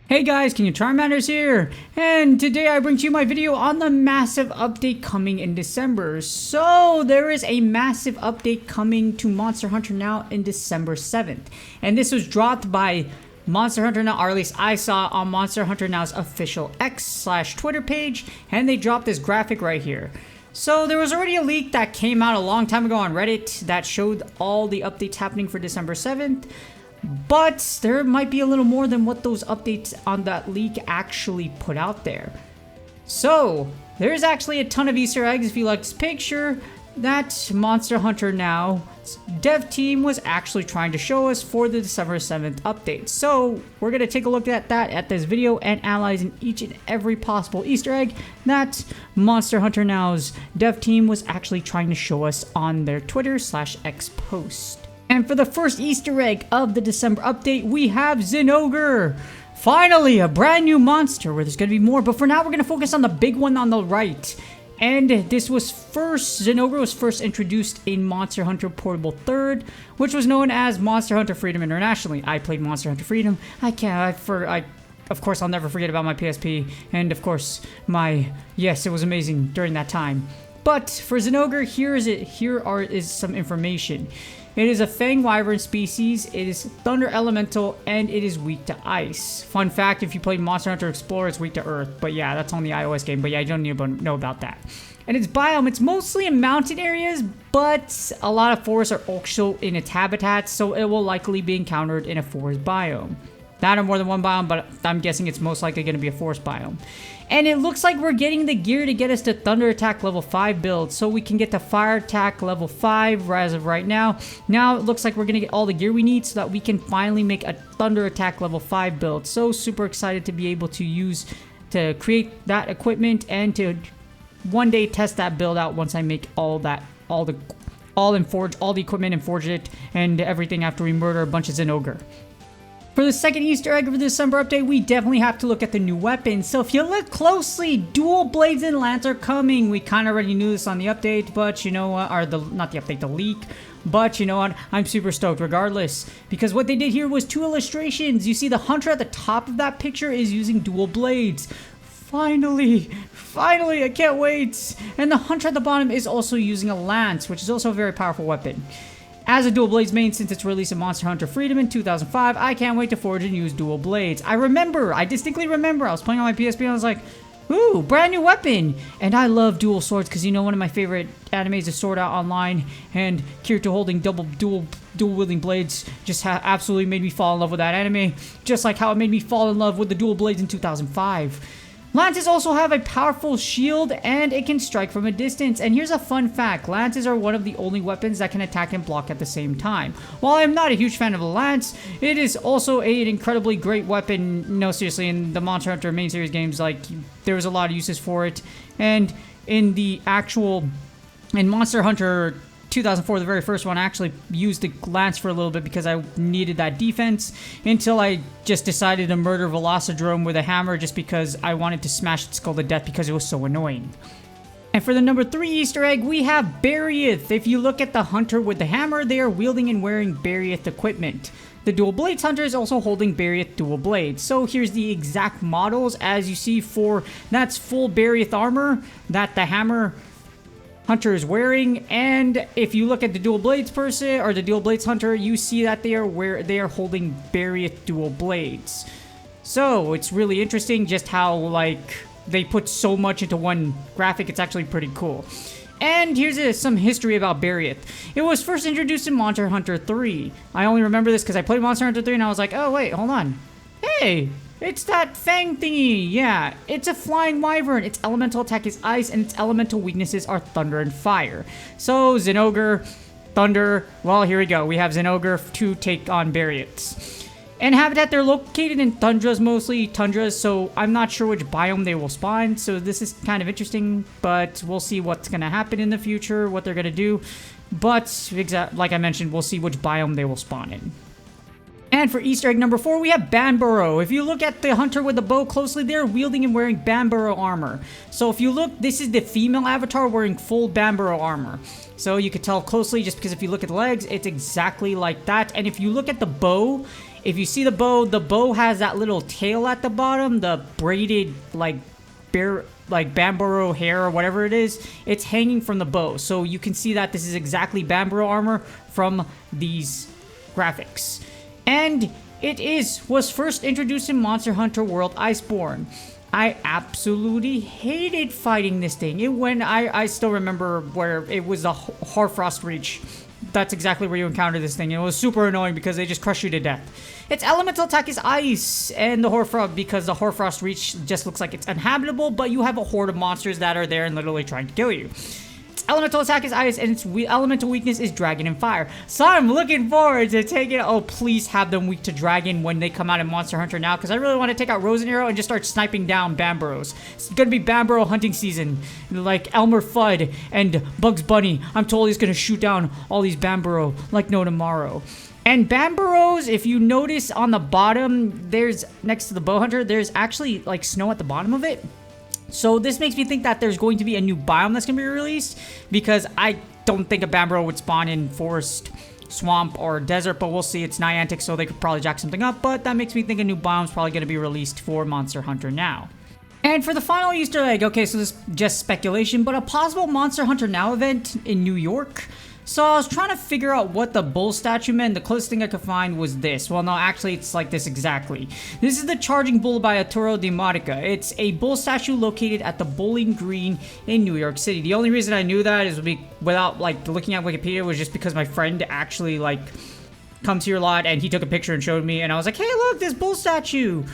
Hey guys, King of Charmanders here, and today I bring to you my video on the massive update coming in December. So there is a massive update coming to Monster Hunter Now in December 7th, and this was dropped by Monster Hunter Now, or at least I saw on Monster Hunter Now's official X/Twitter page, and they dropped this graphic right here. So there was already a leak that came out a long time ago on Reddit that showed all the updates happening for December 7th. But there might be a little more than what those updates on that leak actually put out there. So there's actually a ton of Easter eggs if you like this picture that Monster Hunter Now dev team was actually trying to show us for the December 7th update. So we're going to take a look at that at this video and analyzing each and every possible Easter egg that Monster Hunter Now's dev team was actually trying to show us on their Twitter/X post. And for the first Easter egg of the December update, we have Zinogre. Finally, a brand new monster where there's going to be more. But for now, we're going to focus on the big one on the right. And Zinogre was first introduced in Monster Hunter Portable 3rd, which was known as Monster Hunter Freedom internationally. I played Monster Hunter Freedom. Of course, I'll never forget about my PSP. And of course, yes, it was amazing during that time. But for Zinogre, here is some information. It is a Fang Wyvern species, it is Thunder Elemental, and it is weak to ice. Fun fact, if you play Monster Hunter Explorer, it's weak to earth. But yeah, that's on the iOS game, but yeah, you don't need to know about that. And its biome, it's mostly in mountain areas, but a lot of forests are also in its habitat, so it will likely be encountered in a forest biome. That or more than one biome, but I'm guessing it's most likely going to be a forest biome. And it looks like we're getting the gear to get us to Thunder Attack level 5 build, so we can get to Fire Attack level 5 as of right now. Now it looks like we're going to get all the gear we need so that we can finally make a Thunder Attack level 5 build. So super excited to be able to create that equipment and to one day test that build out once I make all the equipment and forge it and everything after we murder a bunch of Zinogre. For the second Easter egg of the December update, we definitely have to look at the new weapons. So if you look closely, dual blades and lance are coming. We kind of already knew this on the update, but you know what, not the update, the leak. But you know what, I'm super stoked regardless, because what they did here was two illustrations. You see the hunter at the top of that picture is using dual blades. Finally, I can't wait. And the hunter at the bottom is also using a lance, which is also a very powerful weapon. As a dual blades main since its release in Monster Hunter Freedom in 2005, I can't wait to forge and use dual blades. I distinctly remember, I was playing on my PSP and I was like, ooh, brand new weapon! And I love dual swords because you know one of my favorite animes is Sword Art Online, and Kirito holding dual wielding blades just absolutely made me fall in love with that anime, just like how it made me fall in love with the dual blades in 2005. Lances also have a powerful shield and it can strike from a distance. And here's a fun fact, lances are one of the only weapons that can attack and block at the same time. While I'm not a huge fan of the lance, it is also an incredibly great weapon. No, seriously, in the Monster Hunter main series games, like, there was a lot of uses for it. And in Monster Hunter 2004, the very first one, I actually used the lance for a little bit because I needed that defense until I just decided to murder Velocidrome with a hammer just because I wanted to smash its skull to death because it was so annoying. And for the number 3 Easter egg, we have Bariath. If you look at the hunter with the hammer, they are wielding and wearing Bariath equipment. The dual blades hunter is also holding Bariath dual blades. So here's the exact models as you see that's full Bariath armor that the hammer hunter is wearing, and if you look at the dual blades person or the dual blades hunter, you see that they are holding Bariath dual blades. So it's really interesting just how like they put so much into one graphic. It's actually pretty cool. And here's some history about Bariath. It was first introduced in Monster Hunter 3. I only remember this because I played Monster Hunter 3 and I was like, oh wait, hold on. Hey, it's that Fang thingy, yeah. It's a flying wyvern. Its elemental attack is ice, and its elemental weaknesses are thunder and fire. So, Zinogre, thunder, well, here we go. We have Zinogre to take on Bariaths. And habitat, they're located in mostly tundras, so I'm not sure which biome they will spawn, so this is kind of interesting, but we'll see what's going to happen in the future, what they're going to do. But, like I mentioned, we'll see which biome they will spawn in. And for Easter egg number 4, we have Banbaro. If you look at the hunter with the bow closely, they're wielding and wearing Banbaro armor. So if you look, this is the female avatar wearing full Banbaro armor. So you could tell closely just because if you look at the legs, it's exactly like that. And if you look at the bow, If you see the bow has that little tail at the bottom, the braided like Bamboro hair or whatever it is. It's hanging from the bow, so you can see that this is exactly Bamboro armor from these graphics. And it was first introduced in Monster Hunter World Iceborne. I absolutely hated fighting this thing. I still remember where it was the Hoarfrost Reach. That's exactly where you encounter this thing. It was super annoying because they just crush you to death. Its elemental attack is ice, and the Hoarfrost, because the Hoarfrost Reach just looks like it's uninhabitable, but you have a horde of monsters that are there and literally trying to kill you. Elemental attack is ice, and its elemental weakness is dragon and fire. So I'm looking forward to taking... Oh, please have them weak to dragon when they come out in Monster Hunter now, because I really want to take out Rose and Arrow and just start sniping down Bamboros. It's going to be Bamboro hunting season, like Elmer Fudd and Bugs Bunny. I'm totally just going to shoot down all these Bamboro like no tomorrow. And Bamboros, if you notice on the bottom, there's, next to the bow hunter, there's actually like snow at the bottom of it. So this makes me think that there's going to be a new biome that's going to be released, because I don't think a Bamboro would spawn in forest, swamp, or desert, but we'll see. It's Niantic, so they could probably jack something up, but that makes me think a new biome is probably going to be released for Monster Hunter Now. And for the final Easter egg, okay, so this is just speculation, but a possible Monster Hunter Now event in New York. So I was trying to figure out what the bull statue meant. The closest thing I could find was this. Well, no, actually, it's like this exactly. This is the Charging Bull by Arturo Dimodica. It's a bull statue located at the Bowling Green in New York City. The only reason I knew that is without like looking at Wikipedia was just because my friend actually like comes here a lot and he took a picture and showed me, and I was like, hey, look, this bull statue.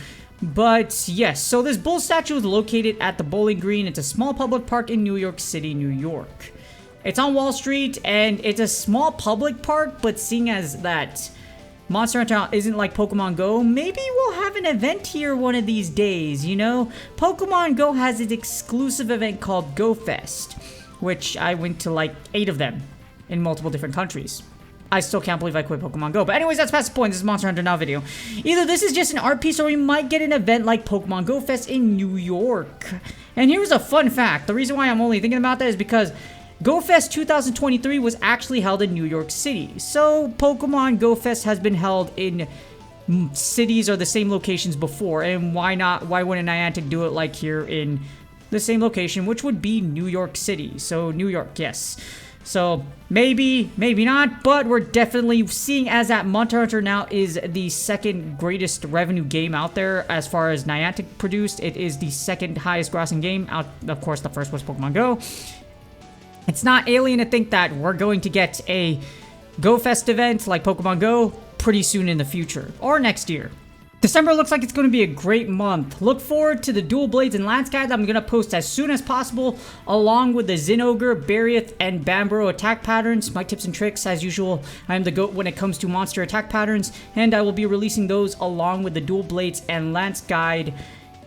But yes, so this bull statue is located at the Bowling Green. It's a small public park in New York City, New York. It's on Wall Street, and it's a small public park, but seeing as that Monster Hunter isn't like Pokemon Go, maybe we'll have an event here one of these days, you know? Pokemon Go has its exclusive event called Go Fest, which I went to like 8 of them in multiple different countries. I still can't believe I quit Pokemon Go. But anyways, that's past the point. This is Monster Hunter Now video. Either this is just an art piece, or we might get an event like Pokemon Go Fest in New York. And here's a fun fact. The reason why I'm only thinking about that is because Go Fest 2023 was actually held in New York City. So Pokemon Go Fest has been held in cities or the same locations before. And why wouldn't Niantic do it like here in the same location, which would be New York City. So New York, yes. So maybe, maybe not, but we're definitely seeing as that Monster Hunter Now is the second greatest revenue game out there as far as Niantic produced. It is the second highest grossing game out. Of course, the first was Pokemon Go. It's not alien to think that we're going to get a Go Fest event like Pokemon Go pretty soon in the future, or next year. December looks like it's going to be a great month. Look forward to the Dual Blades and Lance guides I'm going to post as soon as possible, along with the Zinogre, Barioth, and Bamboro attack patterns. My tips and tricks, as usual, I am the GOAT when it comes to monster attack patterns, and I will be releasing those along with the Dual Blades and Lance guide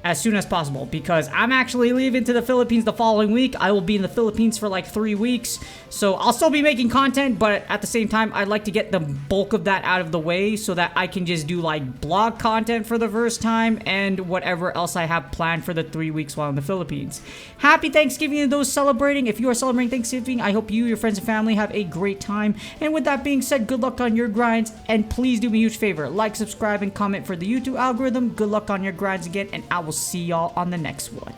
as soon as possible, because I'm actually leaving to the Philippines the following week. I will be in the Philippines for like 3 weeks, so I'll still be making content, but at the same time, I'd like to get the bulk of that out of the way so that I can just do like blog content for the first time and whatever else I have planned for the 3 weeks while in the Philippines. Happy Thanksgiving to those celebrating. If you are celebrating Thanksgiving, I hope you, your friends, and family have a great time. And with that being said, good luck on your grinds, and please do me a huge favor, like, subscribe, and comment for the YouTube algorithm. Good luck on your grinds again, and I will see y'all on the next one.